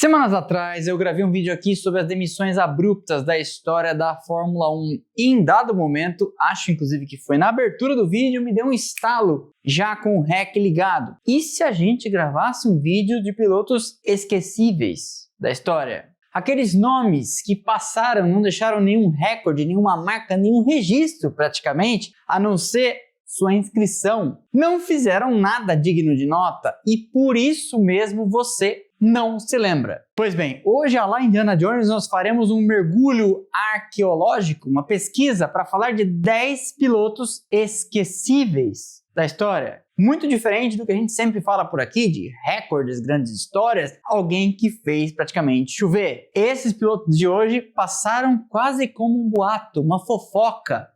Semanas atrás eu gravei um vídeo aqui sobre as demissões abruptas da história da Fórmula 1 e em dado momento, acho inclusive que foi na abertura do vídeo, me deu um estalo já com o REC ligado. E se a gente gravasse um vídeo de pilotos esquecíveis da história? Aqueles nomes que passaram, não deixaram nenhum recorde, nenhuma marca, nenhum registro praticamente, a não ser sua inscrição. Não fizeram nada digno de nota e por isso mesmo você não se lembra. Pois bem, hoje lá em Indiana Jones nós faremos um mergulho arqueológico, uma pesquisa para falar de 10 pilotos esquecíveis da história. Muito diferente do que a gente sempre fala por aqui, de recordes, grandes histórias, alguém que fez praticamente chover. Esses pilotos de hoje passaram quase como um boato, uma fofoca.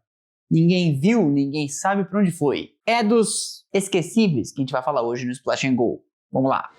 Ninguém viu, ninguém sabe para onde foi. É dos esquecíveis que a gente vai falar hoje no Splash and Go. Vamos lá.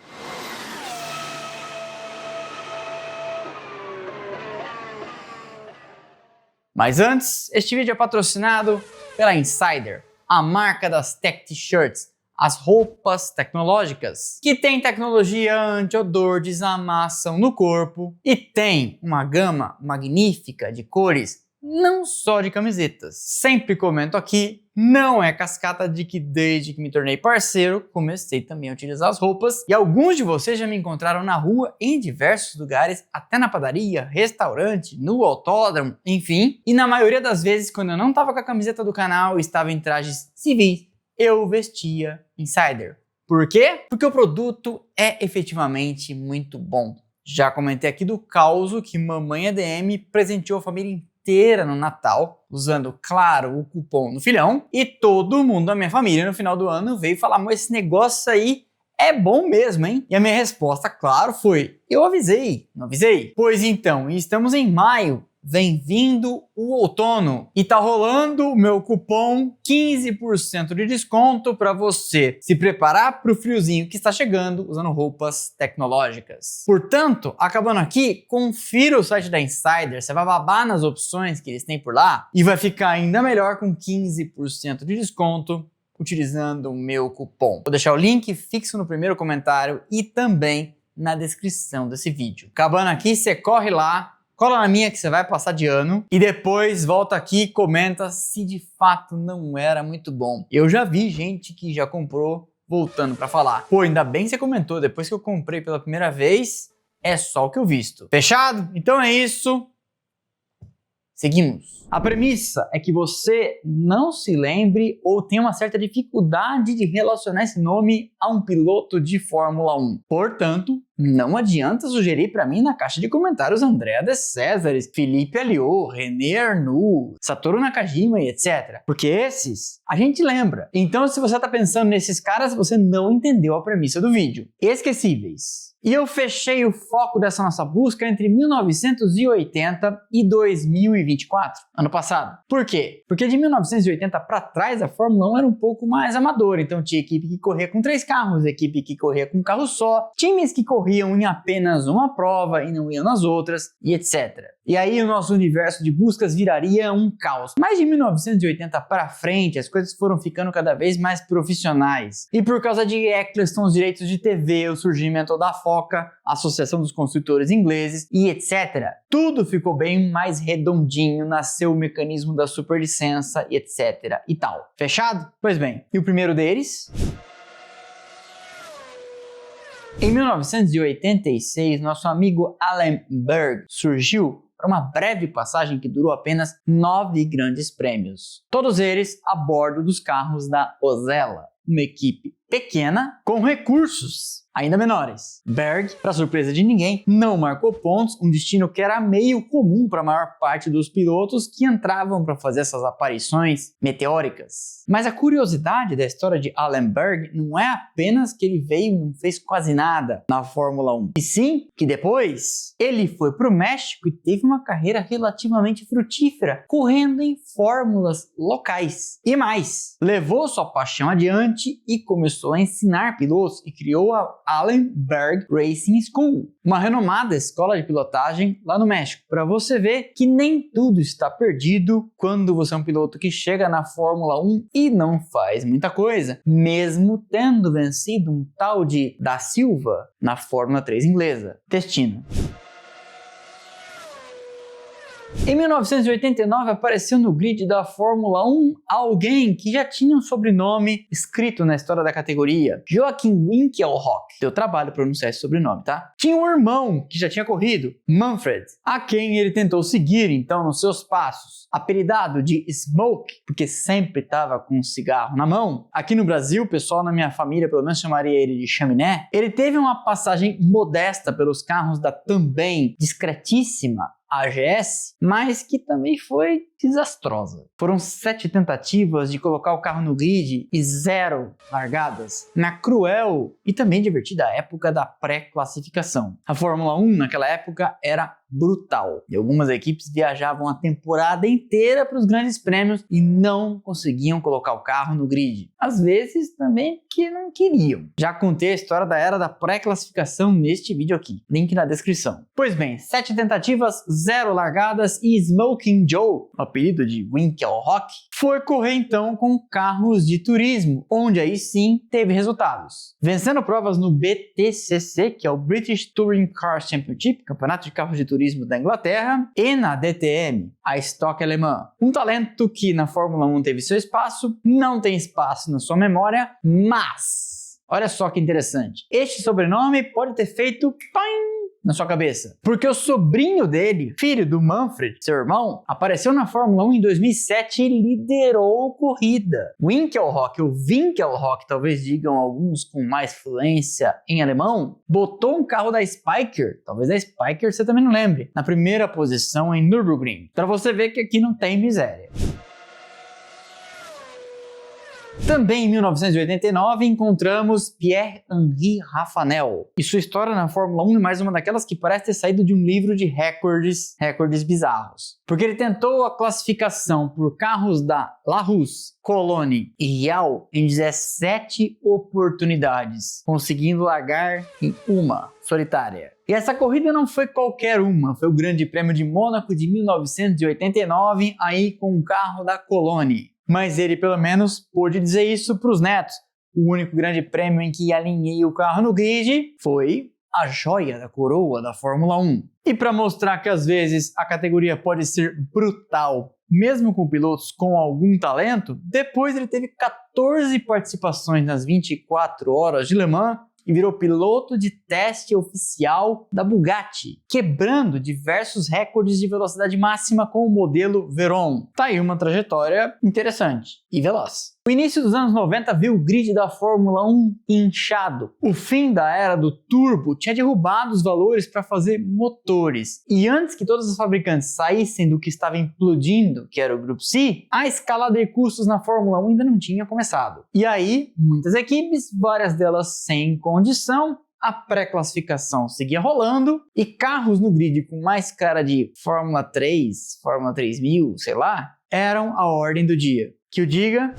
Mas antes, este vídeo é patrocinado pela Insider, a marca das Tech T-Shirts, as roupas tecnológicas, que tem tecnologia anti-odor, desamassam no corpo e tem uma gama magnífica de cores, não só de camisetas. Sempre comento aqui, não é cascata de que desde que me tornei parceiro, comecei também a utilizar as roupas e alguns de vocês já me encontraram na rua, em diversos lugares, até na padaria, restaurante, no autódromo, enfim. E na maioria das vezes, quando eu não estava com a camiseta do canal e estava em trajes civis, eu vestia Insider. Por quê? Porque o produto é efetivamente muito bom. Já comentei aqui do causo que mamãe ADM presenteou a família inteira no Natal, usando, claro, o cupom no filhão, e todo mundo da minha família no final do ano veio falar, mas esse negócio aí é bom mesmo, hein? E a minha resposta, claro, foi, eu avisei, não avisei? Pois então, estamos em maio, vem vindo o outono e tá rolando o meu cupom 15% de desconto para você se preparar para o friozinho que está chegando usando roupas tecnológicas. Portanto, acabando aqui, confira o site da Insider, você vai babar nas opções que eles têm por lá e vai ficar ainda melhor com 15% de desconto utilizando o meu cupom. Vou deixar o link fixo no primeiro comentário e também na descrição desse vídeo. Acabando aqui, você corre lá, cola na minha que você vai passar de ano e depois volta aqui e comenta se de fato não era muito bom. Eu já vi gente que já comprou voltando para falar. Pô, ainda bem que você comentou, depois que eu comprei pela primeira vez, é só o que eu visto. Fechado? Então é isso. Seguimos. A premissa é que você não se lembre ou tenha uma certa dificuldade de relacionar esse nome a um piloto de Fórmula 1. Portanto, não adianta sugerir para mim na caixa de comentários Andrea de Césares, Felipe Alliot, René Arnoux, Satoru Nakajima e etc. Porque esses a gente lembra. Então, se você está pensando nesses caras, você não entendeu a premissa do vídeo. Esquecíveis. E eu fechei o foco dessa nossa busca entre 1980 e 2024, ano passado. Por quê? Porque de 1980 para trás a Fórmula 1 era um pouco mais amadora, então tinha equipe que corria com 3 carros, equipe que corria com um carro só, times que corriam em apenas uma prova e não iam nas outras, e etc. E aí o nosso universo de buscas viraria um caos. Mas de 1980 para frente as coisas foram ficando cada vez mais profissionais. E por causa de Eccleston, os direitos de TV, o surgimento da FOCA, a Associação dos Construtores Ingleses e etc. Tudo ficou bem mais redondinho, nasceu o mecanismo da superlicença e etc. e tal. Fechado? Pois bem, e o primeiro deles? Em 1986, nosso amigo Allen Berg surgiu para uma breve passagem que durou apenas 9 grandes prêmios. Todos eles a bordo dos carros da Osella, uma equipe pequena com recursos ainda menores. Berg, para surpresa de ninguém, não marcou pontos, um destino que era meio comum para a maior parte dos pilotos que entravam para fazer essas aparições meteóricas. Mas a curiosidade da história de Allen Berg não é apenas que ele veio e não fez quase nada na Fórmula 1, e sim que depois ele foi para o México e teve uma carreira relativamente frutífera, correndo em fórmulas locais. E mais, levou sua paixão adiante e começou começou a ensinar pilotos e criou a Allenberg Racing School, uma renomada escola de pilotagem lá no México. Para você ver que nem tudo está perdido quando você é um piloto que chega na Fórmula 1 e não faz muita coisa, mesmo tendo vencido um tal de Da Silva na Fórmula 3 inglesa. Destino. Em 1989 apareceu no grid da Fórmula 1 alguém que já tinha um sobrenome escrito na história da categoria, Joachim Winkelhock. Deu trabalho pronunciar esse sobrenome, tá? Tinha um irmão que já tinha corrido, Manfred, a quem ele tentou seguir então nos seus passos. Apelidado de Smoke, porque sempre estava com um cigarro na mão. Aqui no Brasil, o pessoal na minha família pelo menos chamaria ele de Chaminé. Ele teve uma passagem modesta pelos carros da também discretíssima AGS, mas que também foi desastrosa. Foram 7 tentativas de colocar o carro no grid e 0 largadas na cruel e também divertida época da pré-classificação. A Fórmula 1 naquela época era brutal e algumas equipes viajavam a temporada inteira para os grandes prêmios e não conseguiam colocar o carro no grid. Às vezes também que não queriam. Já contei a história da era da pré-classificação neste vídeo aqui, link na descrição. Pois bem, 7 tentativas, 0 largadas e Smoking Joe, o apelido de Winkelhock, foi correr então com carros de turismo, onde aí sim teve resultados. Vencendo provas no BTCC, que é o British Touring Cars Championship, campeonato de carros de turismo da Inglaterra, e na DTM, a Stock alemã. Um talento que na Fórmula 1 teve seu espaço, não tem espaço na sua memória, mas olha só que interessante. Este sobrenome pode ter feito na sua cabeça, porque o sobrinho dele, filho do Manfred, seu irmão, apareceu na Fórmula 1 em 2007 e liderou a corrida. Winkelhock, ou Winkelhock, talvez digam alguns com mais fluência em alemão, botou um carro da Spyker, talvez da Spyker você também não lembre, na primeira posição em Nürburgring, para você ver que aqui não tem miséria. Também em 1989 encontramos Pierre-Henri Raffanel. E sua história na Fórmula 1 é mais uma daquelas que parece ter saído de um livro de recordes bizarros. Porque ele tentou a classificação por carros da Larus, Coloni e Rial em 17 oportunidades, conseguindo largar em uma solitária. E essa corrida não foi qualquer uma, foi o Grande Prêmio de Mônaco de 1989, aí com um carro da Coloni. Mas ele pelo menos pôde dizer isso para os netos. O único grande prêmio em que alinhei o carro no grid foi a joia da coroa da Fórmula 1. E para mostrar que às vezes a categoria pode ser brutal, mesmo com pilotos com algum talento, depois ele teve 14 participações nas 24 horas de Le Mans e virou piloto de teste oficial da Bugatti, quebrando diversos recordes de velocidade máxima com o modelo Veyron. Tá aí uma trajetória interessante e veloz. O início dos anos 90 viu o grid da Fórmula 1 inchado. O fim da era do turbo tinha derrubado os valores para fazer motores. E antes que todos os fabricantes saíssem do que estava implodindo, que era o Grupo C, a escalada de custos na Fórmula 1 ainda não tinha começado. E aí, muitas equipes, várias delas sem condição, a pré-classificação seguia rolando e carros no grid com mais cara de Fórmula 3, Fórmula 3000, sei lá, eram a ordem do dia. Que o diga...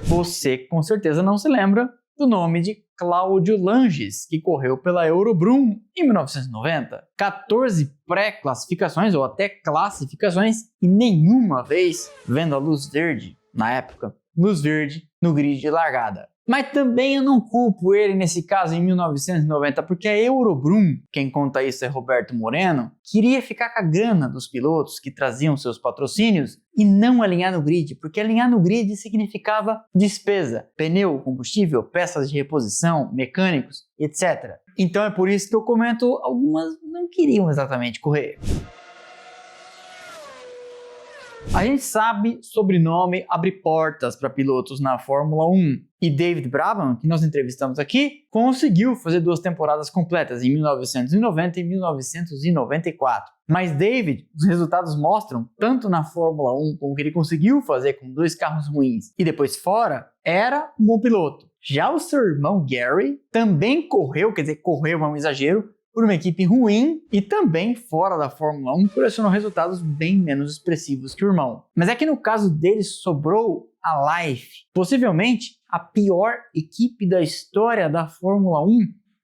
Você com certeza não se lembra do nome de Cláudio Langes, que correu pela Eurobrum em 1990. 14 pré-classificações ou até classificações e nenhuma vez vendo a luz verde, na época, luz verde no grid de largada. Mas também eu não culpo ele nesse caso em 1990, porque a Eurobrum, quem conta isso é Roberto Moreno, queria ficar com a grana dos pilotos que traziam seus patrocínios e não alinhar no grid, porque alinhar no grid significava despesa, pneu, combustível, peças de reposição, mecânicos, etc. Então é por isso que eu comento, algumas não queriam exatamente correr. A gente sabe sobrenome abre portas para pilotos na Fórmula 1 e David Brabham, que nós entrevistamos aqui, conseguiu fazer 2 temporadas completas em 1990 e 1994. Mas David, os resultados mostram, tanto na Fórmula 1 como o que ele conseguiu fazer com 2 carros ruins e depois fora, era um bom piloto. Já o seu irmão Gary também correu, quer dizer, correu é um exagero, por uma equipe ruim e também fora da Fórmula 1 colecionou resultados bem menos expressivos que o irmão. Mas é que no caso dele sobrou a Life, possivelmente a pior equipe da história da Fórmula 1,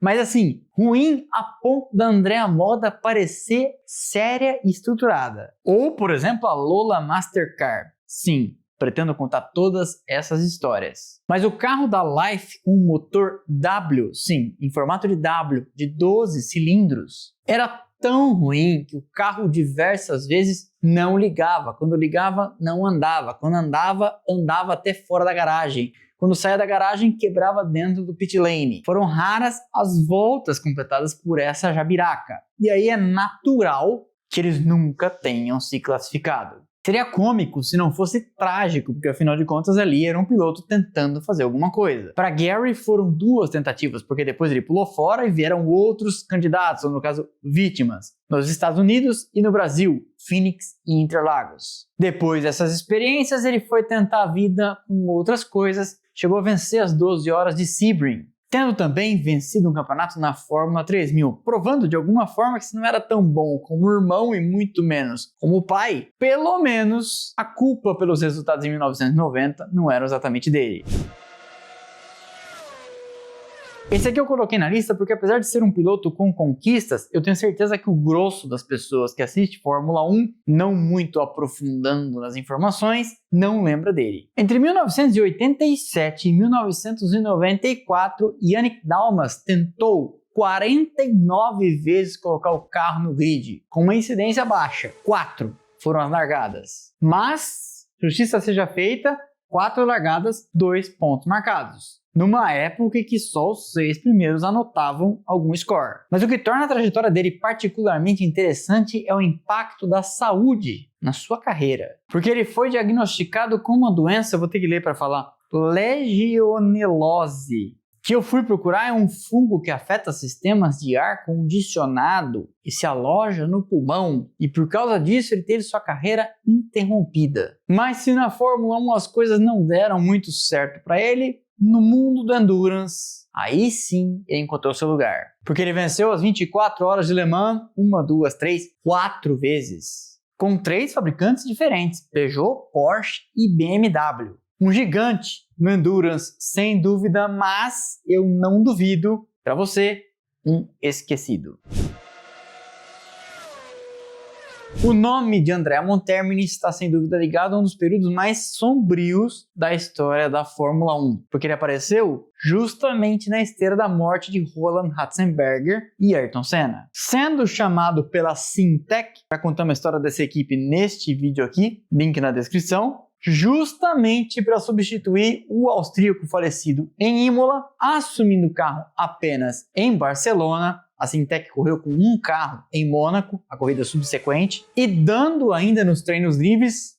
mas assim, ruim a ponto da Andrea Moda parecer séria e estruturada. Ou, por exemplo, a Lola Mastercar. Sim, pretendo contar todas essas histórias. Mas o carro da Life com um motor W, sim, em formato de W, de 12 cilindros, era tão ruim que o carro diversas vezes não ligava. Quando ligava, não andava. Quando andava, andava até fora da garagem. Quando saía da garagem, quebrava dentro do pit lane. Foram raras as voltas completadas por essa jabiraca. E aí é natural que eles nunca tenham se classificado. Seria cômico se não fosse trágico, porque afinal de contas ali era um piloto tentando fazer alguma coisa. Para Gary foram 2 tentativas, porque depois ele pulou fora e vieram outros candidatos, ou no caso, vítimas, nos Estados Unidos e no Brasil, Phoenix e Interlagos. Depois dessas experiências, ele foi tentar a vida com outras coisas, chegou a vencer as 12 horas de Sebring, tendo também vencido um campeonato na Fórmula 3000, provando de alguma forma que se não era tão bom como o irmão e muito menos como o pai, pelo menos a culpa pelos resultados em 1990 não era exatamente dele. Esse aqui eu coloquei na lista porque, apesar de ser um piloto com conquistas, eu tenho certeza que o grosso das pessoas que assiste Fórmula 1, não muito aprofundando nas informações, não lembra dele. Entre 1987 e 1994, Yannick Dalmas tentou 49 vezes colocar o carro no grid, com uma incidência baixa. 4 foram as largadas. Mas, justiça seja feita, 4 largadas, 2 pontos marcados. Numa época em que só os 6 primeiros anotavam algum score. Mas o que torna a trajetória dele particularmente interessante é o impacto da saúde na sua carreira. Porque ele foi diagnosticado com uma doença, eu vou ter que ler para falar, legionelose, que eu fui procurar. É um fungo que afeta sistemas de ar condicionado e se aloja no pulmão, e por causa disso ele teve sua carreira interrompida. Mas se na Fórmula 1 as coisas não deram muito certo para ele, no mundo do Endurance, aí sim ele encontrou seu lugar. Porque ele venceu as 24 horas de Le Mans 1, 2, 3, 4 vezes. Com 3 fabricantes diferentes, Peugeot, Porsche e BMW. Um gigante no Endurance, sem dúvida, mas eu não duvido, para você, um esquecido. O nome de Andrea Montermini está sem dúvida ligado a um dos períodos mais sombrios da história da Fórmula 1, porque ele apareceu justamente na esteira da morte de Roland Ratzenberger e Ayrton Senna. Sendo chamado pela Syntec, para contar uma história dessa equipe neste vídeo aqui, link na descrição, justamente para substituir o austríaco falecido em Imola, assumindo o carro apenas em Barcelona. A Syntec correu com um carro em Mônaco, a corrida subsequente, e dando ainda nos treinos livres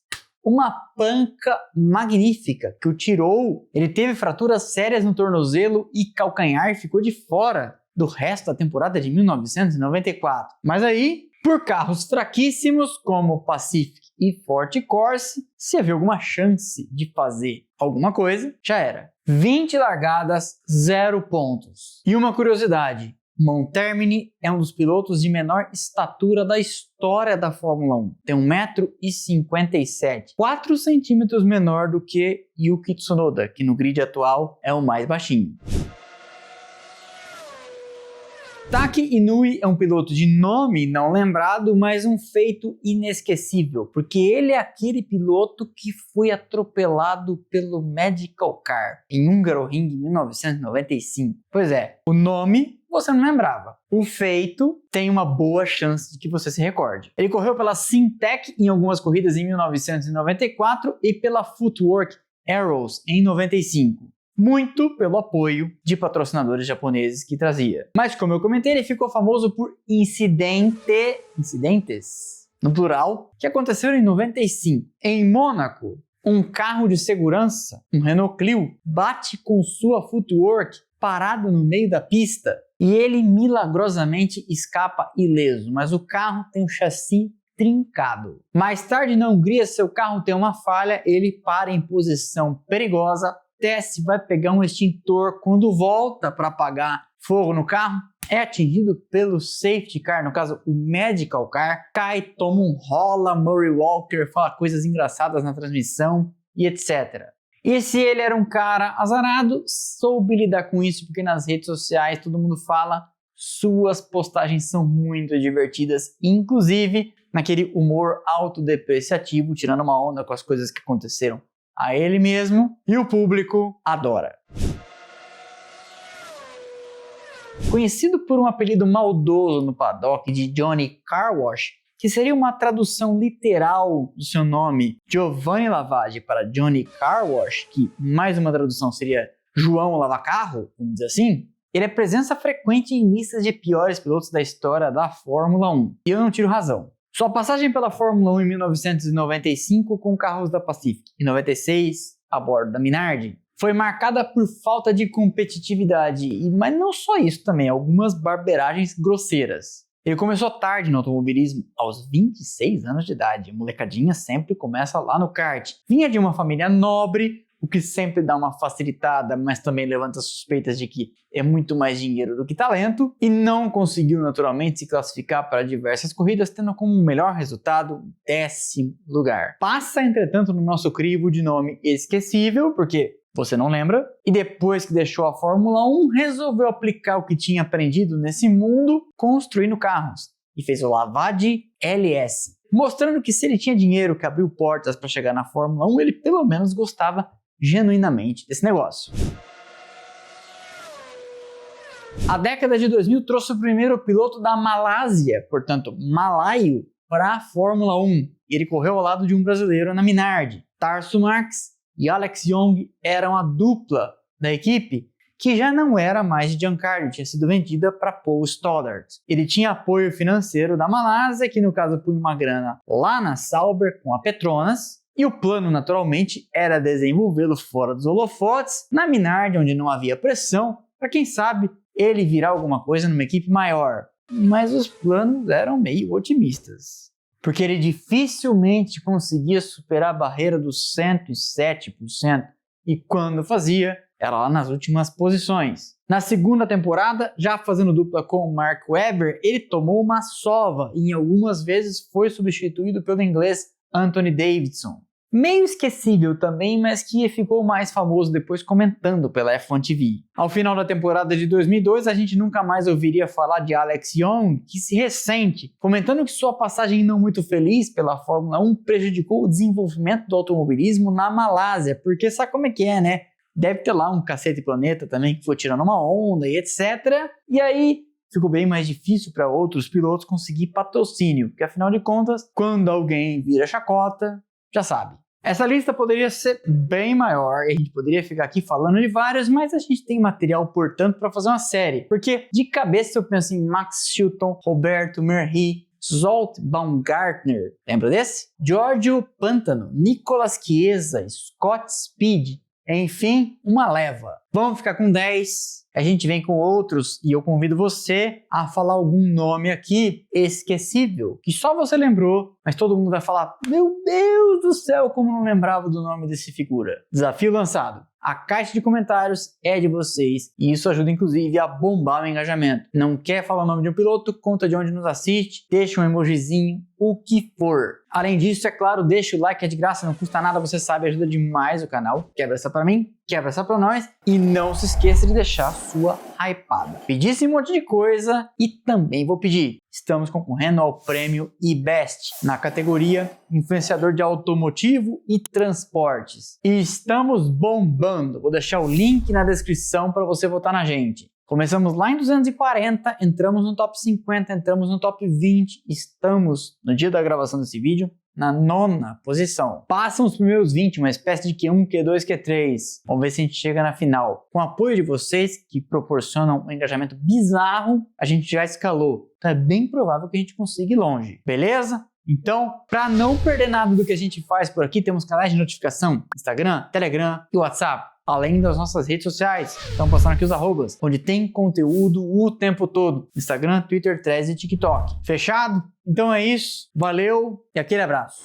uma panca magnífica que o tirou. Ele teve fraturas sérias no tornozelo e calcanhar e ficou de fora do resto da temporada de 1994. Mas aí, por carros fraquíssimos como o Pacific e Forte Corse, se havia alguma chance de fazer alguma coisa, já era. 20 largadas, 0 pontos. E uma curiosidade, Montermini é um dos pilotos de menor estatura da história da Fórmula 1. Tem 1,57 m, 4 centímetros menor do que Yuki Tsunoda, que no grid atual é o mais baixinho. Taki Inoue é um piloto de nome não lembrado, mas um feito inesquecível, porque ele é aquele piloto que foi atropelado pelo Medical Car em Hungaroring em 1995. Pois é, o nome você não lembrava. O feito tem uma boa chance de que você se recorde. Ele correu pela Syntec em algumas corridas em 1994 e pela Footwork Arrows em 95. Muito pelo apoio de patrocinadores japoneses que trazia. Mas como eu comentei, ele ficou famoso por incidentes, no plural, que aconteceram em 95. Em Mônaco, um carro de segurança, um Renault Clio, bate com sua Footwork parado no meio da pista e ele milagrosamente escapa ileso, mas o carro tem um chassi trincado. Mais tarde na Hungria, seu carro tem uma falha, ele para em posição perigosa, desce, vai pegar um extintor, quando volta para apagar fogo no carro, é atingido pelo safety car, no caso o medical car, cai, toma um rola, Murray Walker fala coisas engraçadas na transmissão e etc. E se ele era um cara azarado, soube lidar com isso, porque nas redes sociais todo mundo fala, suas postagens são muito divertidas, inclusive naquele humor autodepreciativo, tirando uma onda com as coisas que aconteceram a ele mesmo, e o público adora. Conhecido por um apelido maldoso no paddock de Johnny Car Wash, que seria uma tradução literal do seu nome Giovanni Lavaggi para Johnny Car Wash, que mais uma tradução seria João Lavacarro, vamos dizer assim, ele é presença frequente em listas de piores pilotos da história da Fórmula 1. E eu não tiro razão. Sua passagem pela Fórmula 1 em 1995 com carros da Pacific e 96 a bordo da Minardi foi marcada por falta de competitividade, mas não só isso também, algumas barberagens grosseiras. Ele começou tarde no automobilismo, aos 26 anos de idade. A molecadinha sempre começa lá no kart. Vinha de uma família nobre, o que sempre dá uma facilitada, mas também levanta suspeitas de que é muito mais dinheiro do que talento, e não conseguiu naturalmente se classificar para diversas corridas, tendo como melhor resultado 10º lugar. Passa, entretanto, no nosso crivo de nome esquecível, porque você não lembra, e depois que deixou a Fórmula 1, resolveu aplicar o que tinha aprendido nesse mundo construindo carros, e fez o Lavaggi LS, mostrando que se ele tinha dinheiro que abriu portas para chegar na Fórmula 1, ele pelo menos gostava genuinamente desse negócio. A década de 2000 trouxe o primeiro piloto da Malásia, portanto malaio, para a Fórmula 1, e ele correu ao lado de um brasileiro na Minardi. Tarso Marx e Alex Young eram a dupla da equipe, que já não era mais de Giancarlo, tinha sido vendida para Paul Stoddart. Ele tinha apoio financeiro da Malásia, que no caso punha uma grana lá na Sauber com a Petronas, e o plano naturalmente era desenvolvê-lo fora dos holofotes, na Minardi, onde não havia pressão, para quem sabe ele virar alguma coisa numa equipe maior. Mas os planos eram meio otimistas, porque ele dificilmente conseguia superar a barreira dos 107%, e quando fazia, era lá nas últimas posições. Na segunda temporada, já fazendo dupla com o Mark Webber, ele tomou uma sova e em algumas vezes foi substituído pelo inglês Anthony Davidson. Meio esquecível também, mas que ficou mais famoso depois comentando pela F1 TV. Ao final da temporada de 2002, a gente nunca mais ouviria falar de Alex Young, que se ressente, comentando que sua passagem não muito feliz pela Fórmula 1 prejudicou o desenvolvimento do automobilismo na Malásia, porque sabe como é que é, né? Deve ter lá um Cacete Planeta também que foi tirando uma onda e etc. E aí ficou bem mais difícil para outros pilotos conseguir patrocínio, porque afinal de contas, quando alguém vira chacota, já sabe. Essa lista poderia ser bem maior e a gente poderia ficar aqui falando de vários, mas a gente tem material, portanto, para fazer uma série. Porque de cabeça eu penso em Max Chilton, Roberto Merhi, Zsolt Baumgartner, lembra desse? Giorgio Pantano, Nicolas Chiesa, Scott Speed, enfim, uma leva. Vamos ficar com 10, a gente vem com outros e eu convido você a falar algum nome aqui esquecível, que só você lembrou, mas todo mundo vai falar, meu Deus do céu, como não lembrava do nome desse figura. Desafio lançado. A caixa de comentários é de vocês e isso ajuda inclusive a bombar o engajamento. Não quer falar o nome de um piloto? Conta de onde nos assiste, deixa um emojizinho, o que for. Além disso, é claro, deixa o like, é de graça, não custa nada, você sabe, ajuda demais o canal. Quebra essa pra mim, quebra essa pra nós e não se esqueça de deixar a sua hypada. Pedi esse monte de coisa e também vou pedir. Estamos concorrendo ao prêmio eBest na categoria Influenciador de Automotivo e Transportes. E estamos bombando. Vou deixar o link na descrição para você votar na gente. Começamos lá em 240, entramos no top 50, entramos no top 20, estamos, no dia da gravação desse vídeo, na 9ª posição. Passam os primeiros 20, uma espécie de Q1, Q2, Q3. Vamos ver se a gente chega na final. Com o apoio de vocês, que proporcionam um engajamento bizarro, a gente já escalou. Então é bem provável que a gente consiga ir longe. Beleza? Então, para não perder nada do que a gente faz por aqui, temos canais de notificação, Instagram, Telegram e WhatsApp. Além das nossas redes sociais, estão passando aqui os arrobas, onde tem conteúdo o tempo todo. Instagram, Twitter, Threads e TikTok. Fechado? Então é isso, valeu e aquele abraço.